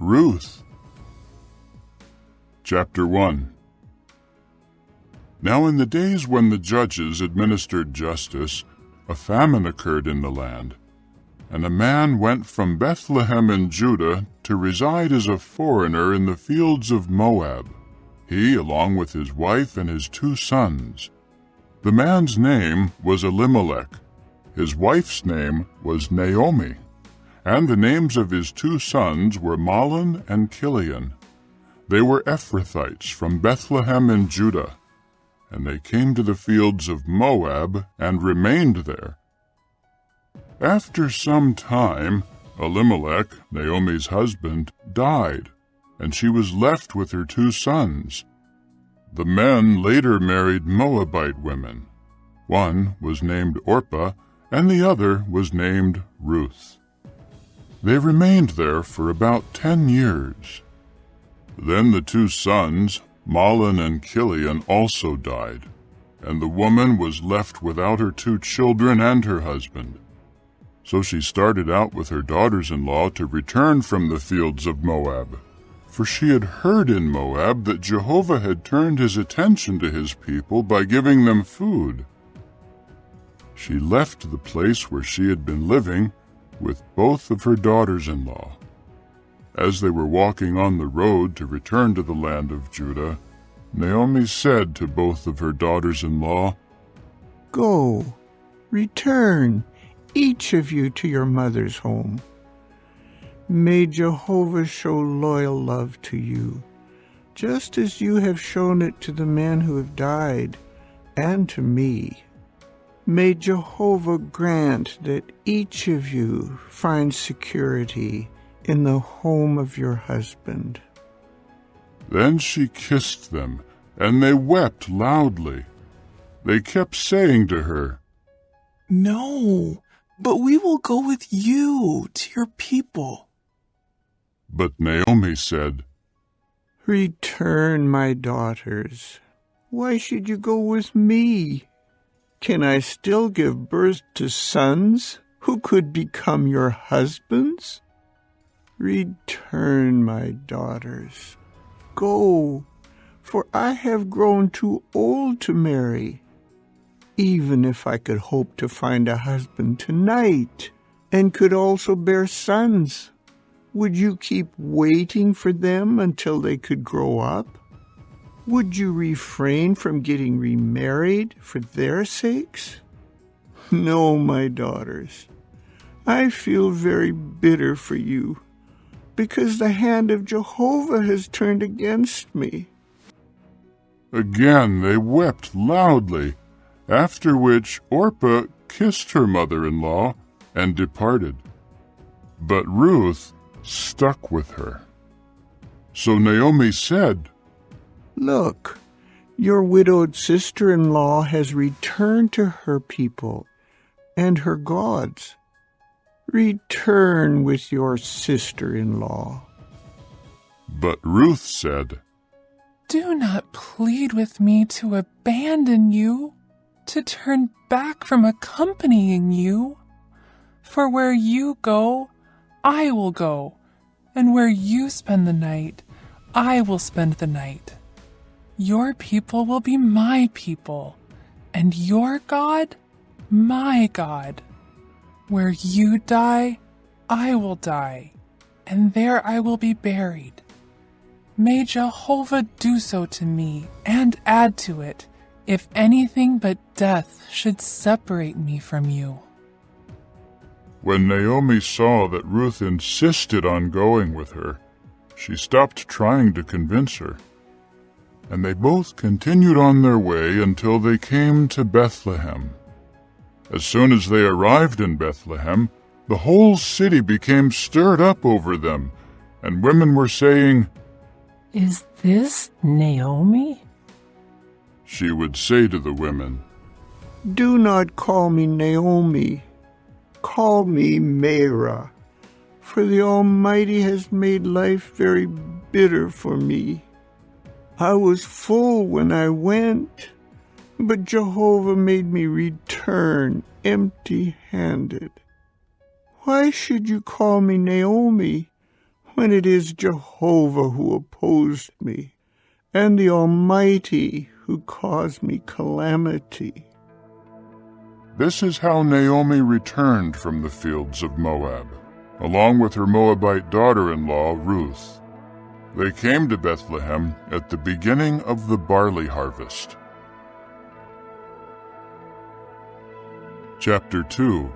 Ruth. Chapter 1. Now in the days when the judges administered justice, a famine occurred in the land, and a man went from Bethlehem in Judah to reside as a foreigner in the fields of Moab, he along with his wife and his 2 sons. The man's name was Elimelech, his wife's name was Naomi, and the names of his 2 sons were Mahlon and Chilion. They were Ephrathites from Bethlehem in Judah, and they came to the fields of Moab and remained there. After some time, Elimelech, Naomi's husband, died, and she was left with her 2 sons. The men later married Moabite women. One was named Orpah, and the other was named Ruth. They remained there for about 10 years. Then the 2 sons, Mahlon and Chilion, also died, and the woman was left without her 2 children and her husband. So she started out with her daughters-in-law to return from the fields of Moab, for she had heard in Moab that Jehovah had turned his attention to his people by giving them food. She left the place where she had been living with both of her daughters-in-law. As they were walking on the road to return to the land of Judah, Naomi said to both of her daughters-in-law, "Go, return, each of you to your mother's home. May Jehovah show loyal love to you, just as you have shown it to the men who have died, and to me. May Jehovah grant that each of you find security in the home of your husband." Then she kissed them, and they wept loudly. They kept saying to her, "No, but we will go with you to your people." But Naomi said, "Return, my daughters. Why should you go with me? Can I still give birth to sons who could become your husbands? Return, my daughters. Go, for I have grown too old to marry. Even if I could hope to find a husband tonight and could also bear sons, would you keep waiting for them until they could grow up? Would you refrain from getting remarried for their sakes? No, my daughters, I feel very bitter for you, because the hand of Jehovah has turned against me." Again they wept loudly, after which Orpah kissed her mother-in-law and departed. But Ruth stuck with her. So Naomi said, "Look, your widowed sister-in-law has returned to her people and her gods. Return with your sister-in-law." But Ruth said, "Do not plead with me to abandon you, to turn back from accompanying you. For where you go, I will go, and where you spend the night, I will spend the night. Your people will be my people, and your God, my God. Where you die, I will die, and there I will be buried. May Jehovah do so to me, and add to it, if anything but death should separate me from you." When Naomi saw that Ruth insisted on going with her, she stopped trying to convince her, and they both continued on their way until they came to Bethlehem. As soon as they arrived in Bethlehem, the whole city became stirred up over them, and women were saying, "Is this Naomi?" She would say to the women, "Do not call me Naomi. Call me Mara, for the Almighty has made life very bitter for me. I was full when I went, but Jehovah made me return empty-handed. Why should you call me Naomi when it is Jehovah who opposed me, and the Almighty who caused me calamity? This is how Naomi returned from the fields of Moab, along with her Moabite daughter-in-law Ruth. They came to Bethlehem at the beginning of the barley harvest. Chapter 2.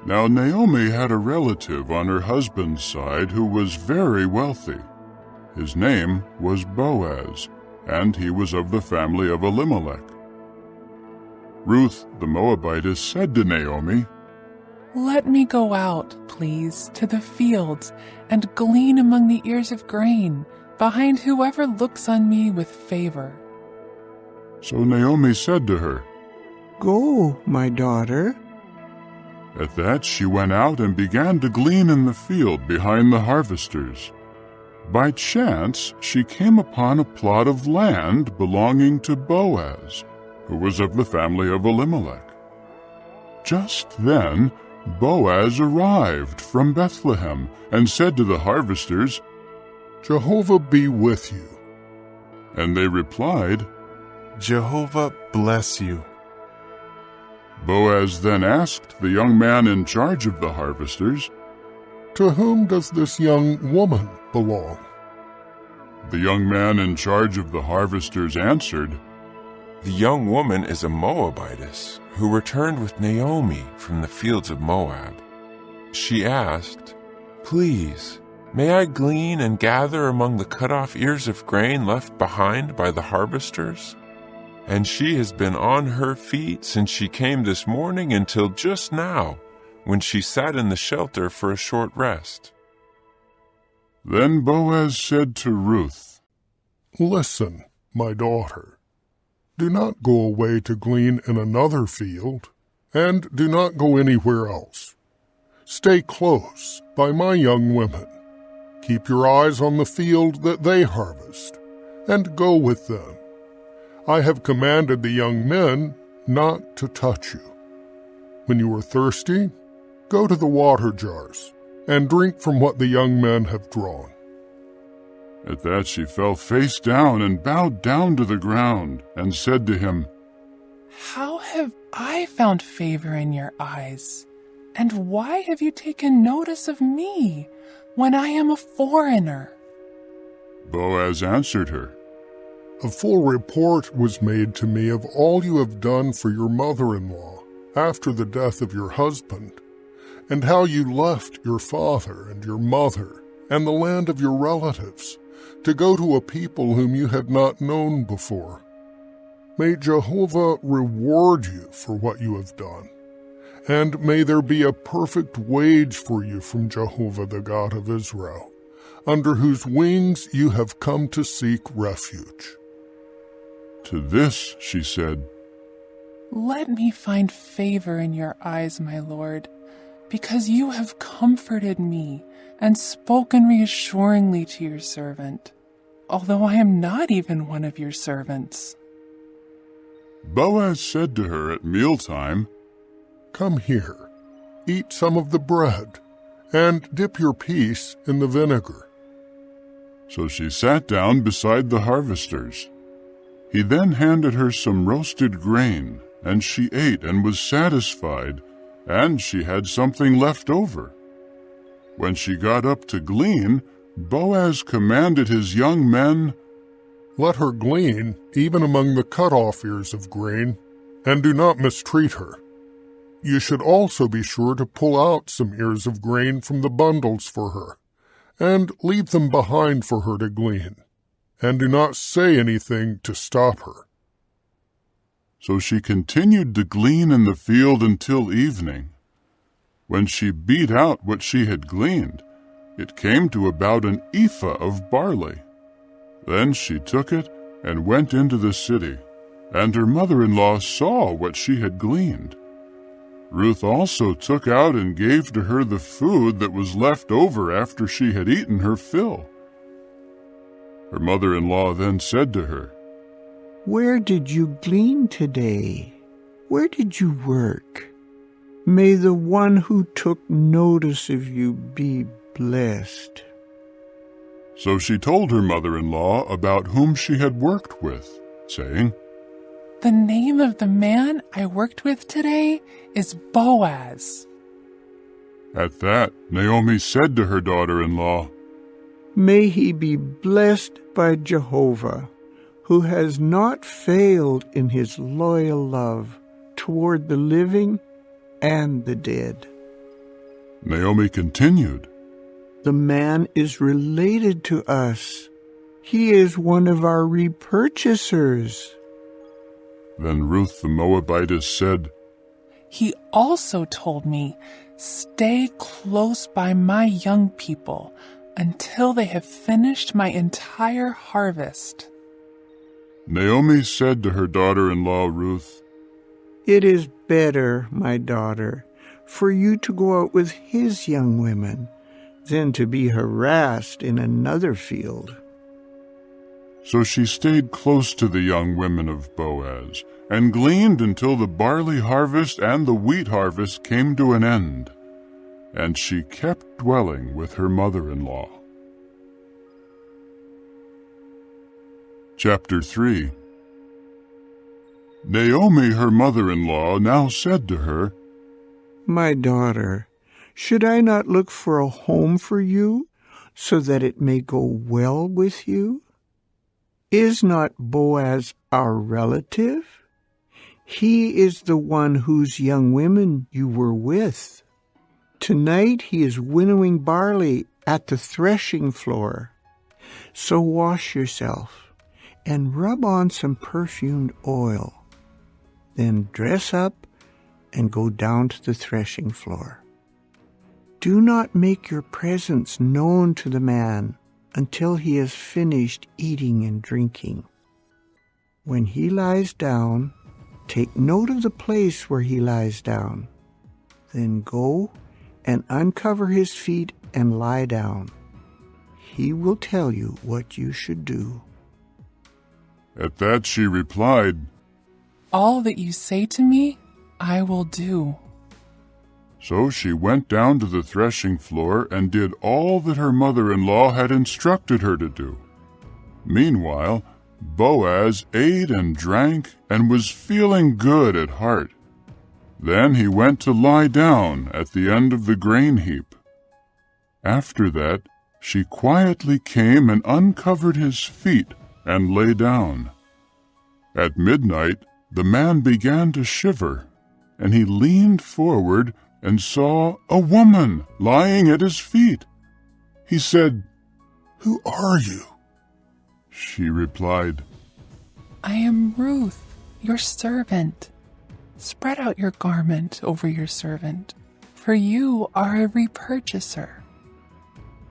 Now Naomi had a relative on her husband's side who was very wealthy. His name was Boaz, and he was of the family of Elimelech. Ruth the Moabitess said to Naomi, "Let me go out, please, to the fields and glean among the ears of grain behind whoever looks on me with favor." So Naomi said to her, "Go, my daughter." At that she went out and began to glean in the field behind the harvesters. By chance she came upon a plot of land belonging to Boaz, who was of the family of Elimelech. Just then Boaz arrived from Bethlehem and said to the harvesters, "Jehovah be with you." And they replied, "Jehovah bless you." Boaz then asked the young man in charge of the harvesters, "To whom does this young woman belong?" The young man in charge of the harvesters answered, The young woman is a Moabitess who returned with Naomi from the fields of Moab. She asked, "Please, may I glean and gather among the cut-off ears of grain left behind by the harvesters?" And she has been on her feet since she came this morning until just now, when she sat in the shelter for a short rest. Then Boaz said to Ruth, "Listen, my daughter. Do not go away to glean in another field, and do not go anywhere else. Stay close by my young women. Keep your eyes on the field that they harvest, and go with them. I have commanded the young men not to touch you. When you are thirsty, go to the water jars, and drink from what the young men have drawn." At that she fell face down and bowed down to the ground, and said to him, "How have I found favor in your eyes? And why have you taken notice of me when I am a foreigner?" Boaz answered her, "A full report was made to me of all you have done for your mother-in-law after the death of your husband, and how you left your father and your mother and the land of your relatives to go to a people whom you had not known before. May Jehovah reward you for what you have done, and may there be a perfect wage for you from Jehovah the God of Israel, under whose wings you have come to seek refuge." To this she said, "Let me find favor in your eyes, my lord, because you have comforted me and spoken reassuringly to your servant, although I am not even one of your servants." Boaz said to her at mealtime, "Come here, eat some of the bread, and dip your piece in the vinegar." So she sat down beside the harvesters. He then handed her some roasted grain, and she ate and was satisfied, and she had something left over. When she got up to glean, Boaz commanded his young men, "Let her glean even among the cut-off ears of grain, and do not mistreat her. You should also be sure to pull out some ears of grain from the bundles for her, and leave them behind for her to glean, and do not say anything to stop her." So she continued to glean in the field until evening. When she beat out what she had gleaned, it came to about an ephah of barley. Then she took it and went into the city, and her mother-in-law saw what she had gleaned. Ruth also took out and gave to her the food that was left over after she had eaten her fill. Her mother-in-law then said to her, "Where did you glean today? Where did you work? May the one who took notice of you be blessed." So she told her mother-in-law about whom she had worked with, saying, "The name of the man I worked with today is Boaz." At that, Naomi said to her daughter-in-law, "May he be blessed by Jehovah, who has not failed in his loyal love toward the living and the dead." Naomi continued, "The man is related to us. He is one of our repurchasers." Then Ruth the Moabitess said, He also told me, "Stay close by my young people until they have finished my entire harvest." Naomi said to her daughter-in-law Ruth, "It is better, my daughter, for you to go out with his young women than to be harassed in another field." So she stayed close to the young women of Boaz, and gleaned until the barley harvest and the wheat harvest came to an end, and she kept dwelling with her mother-in-law. Chapter 3. Naomi, her mother-in-law, now said to her, "My daughter, should I not look for a home for you, so that it may go well with you? Is not Boaz our relative? He is the one whose young women you were with. Tonight he is winnowing barley at the threshing floor. So wash yourself and rub on some perfumed oil. Then dress up and go down to the threshing floor. Do not make your presence known to the man until he has finished eating and drinking. When he lies down, take note of the place where he lies down. Then go and uncover his feet and lie down. He will tell you what you should do." At that she replied, "All that you say to me, I will do." So she went down to the threshing floor and did all that her mother-in-law had instructed her to do. Meanwhile, Boaz ate and drank and was feeling good at heart. Then he went to lie down at the end of the grain heap. After that, she quietly came and uncovered his feet and lay down. At midnight, the man began to shiver, and he leaned forward and saw a woman lying at his feet. He said, "Who are you?" She replied, "I am Ruth, your servant. Spread out your garment over your servant, for you are a repurchaser."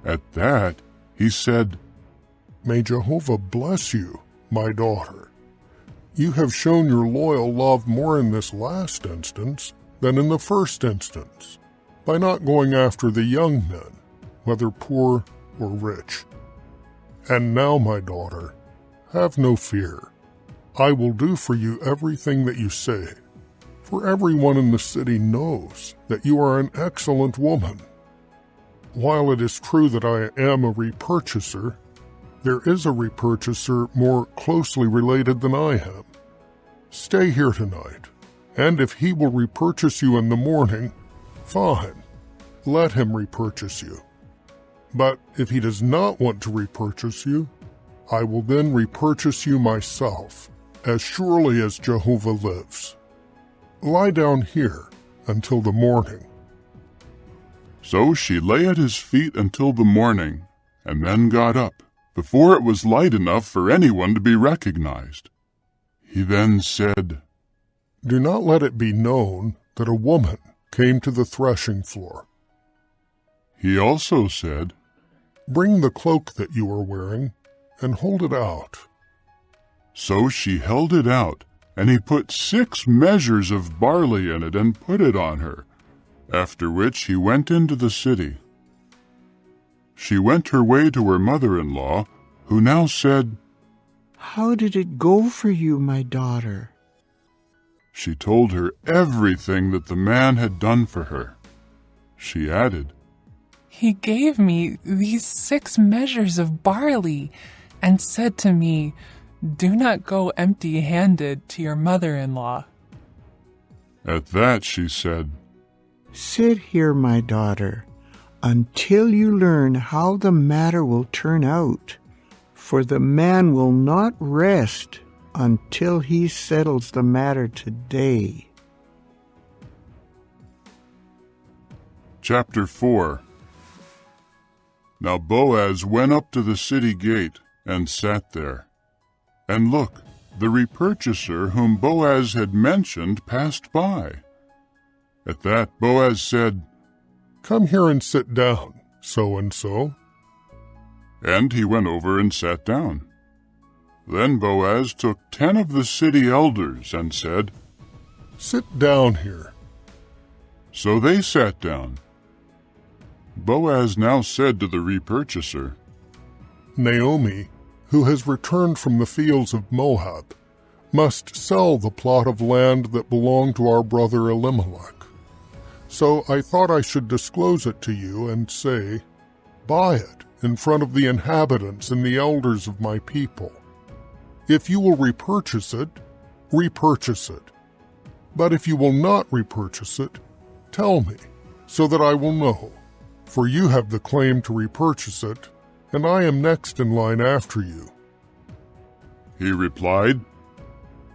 At that he said, "May Jehovah bless you, my daughter. You have shown your loyal love more in this last instance than in the first instance, by not going after the young men, whether poor or rich. And now, my daughter, have no fear. I will do for you everything that you say, for everyone in the city knows that you are an excellent woman. While it is true that I am a repurchaser, there is a repurchaser more closely related than I am. Stay here tonight, and if he will repurchase you in the morning, fine, let him repurchase you. But if he does not want to repurchase you, I will then repurchase you myself, as surely as Jehovah lives. Lie down here until the morning." So she lay at his feet until the morning, and then got up, before it was light enough for anyone to be recognized. He then said, "Do not let it be known that a woman came to the threshing floor." He also said, "Bring the cloak that you are wearing and hold it out." So she held it out, and he put 6 measures of barley in it and put it on her, after which he went into the city. She went her way to her mother-in-law, who now said, "How did it go for you, my daughter?" She told her everything that the man had done for her. She added, he gave me these 6 measures of barley and said to me, 'Do not go empty-handed to your mother-in-law.'" At that she said, "Sit here, my daughter, until you learn how the matter will turn out, for the man will not rest until he settles the matter today." Chapter 4. Now Boaz went up to the city gate and sat there. And look, the repurchaser whom Boaz had mentioned passed by. At that Boaz said, "Come here and sit down, so-and-so." And he went over and sat down. Then Boaz took 10 of the city elders and said, "Sit down here." So they sat down. Boaz now said to the repurchaser, "Naomi, who has returned from the fields of Moab, must sell the plot of land that belonged to our brother Elimelech. So I thought I should disclose it to you and say, 'Buy it in front of the inhabitants and the elders of my people.' If you will repurchase it, repurchase it. But if you will not repurchase it, tell me, so that I will know. For you have the claim to repurchase it, and I am next in line after you." He replied,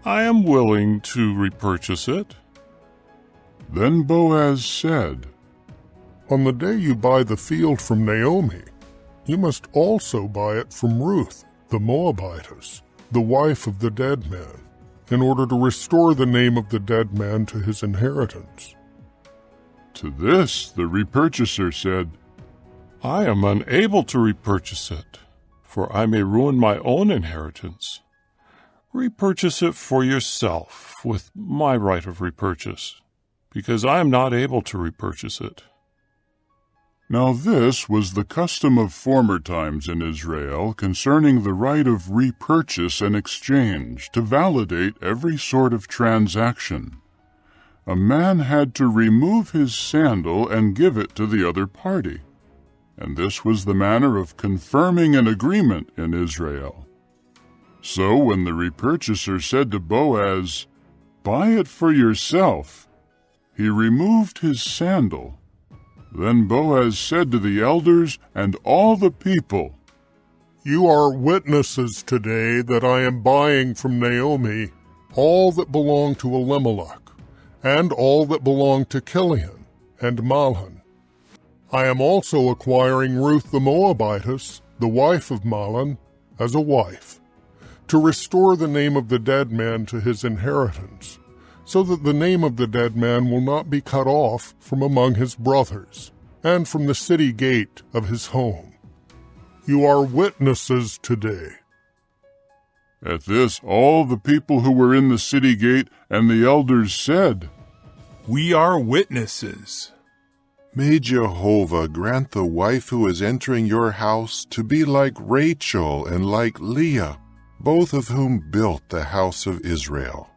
"I am willing to repurchase it." Then Boaz said, "On the day you buy the field from Naomi, you must also buy it from Ruth, the Moabitess, the wife of the dead man, in order to restore the name of the dead man to his inheritance." To this the repurchaser said, "I am unable to repurchase it, for I may ruin my own inheritance. Repurchase it for yourself with my right of repurchase, because I am not able to repurchase it." Now this was the custom of former times in Israel concerning the right of repurchase and exchange to validate every sort of transaction. A man had to remove his sandal and give it to the other party, and this was the manner of confirming an agreement in Israel. So when the repurchaser said to Boaz, "Buy it for yourself," he removed his sandal. Then Boaz said to the elders and all the people, "You are witnesses today that I am buying from Naomi all that belonged to Elimelech, and all that belonged to Chilion and Mahlon. I am also acquiring Ruth the Moabitess, the wife of Mahlon, as a wife, to restore the name of the dead man to his inheritance, so that the name of the dead man will not be cut off from among his brothers, and from the city gate of his home. You are witnesses today." At this all the people who were in the city gate and the elders said, "We are witnesses." May Jehovah grant the wife who is entering your house to be like Rachel and like Leah, both of whom built the house of Israel.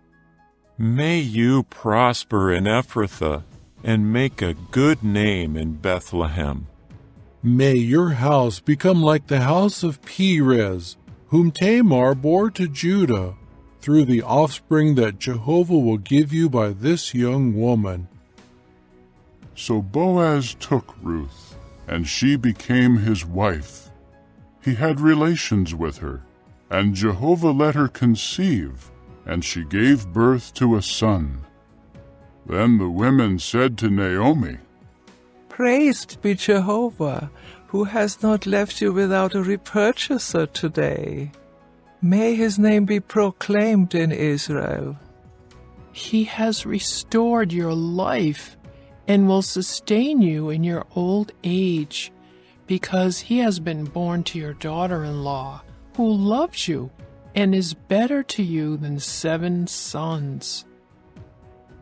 May you prosper in Ephrathah and make a good name in Bethlehem. May your house become like the house of Perez, whom Tamar bore to Judah, through the offspring that Jehovah will give you by this young woman." So Boaz took Ruth, and she became his wife. He had relations with her, and Jehovah let her conceive, and she gave birth to a son. Then the women said to Naomi, "Praised be Jehovah, who has not left you without a repurchaser today. May his name be proclaimed in Israel." He has restored your life and will sustain you in your old age, because he has been born to your daughter-in-law, who loves you and is better to you than 7 sons.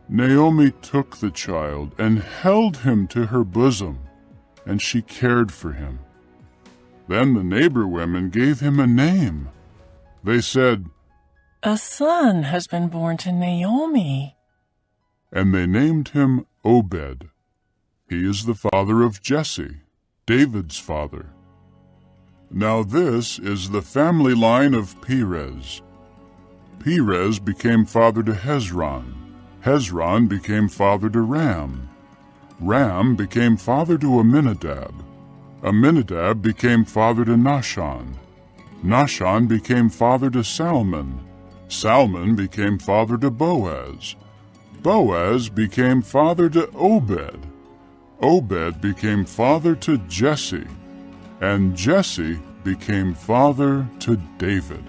Naomi took the child and held him to her bosom, and she cared for him. Then the neighbor women gave him a name. They said, A son has been born to Naomi. and they named him Obed. He is the father of Jesse, David's father. Now this is the family line of Perez. Perez became father to Hezron. Hezron became father to Ram. Ram became father to Amminadab. Amminadab became father to Nahshon. Nahshon became father to Salmon. Salmon became father to Boaz. Boaz became father to Obed. Obed became father to Jesse. And Jesse became father to David.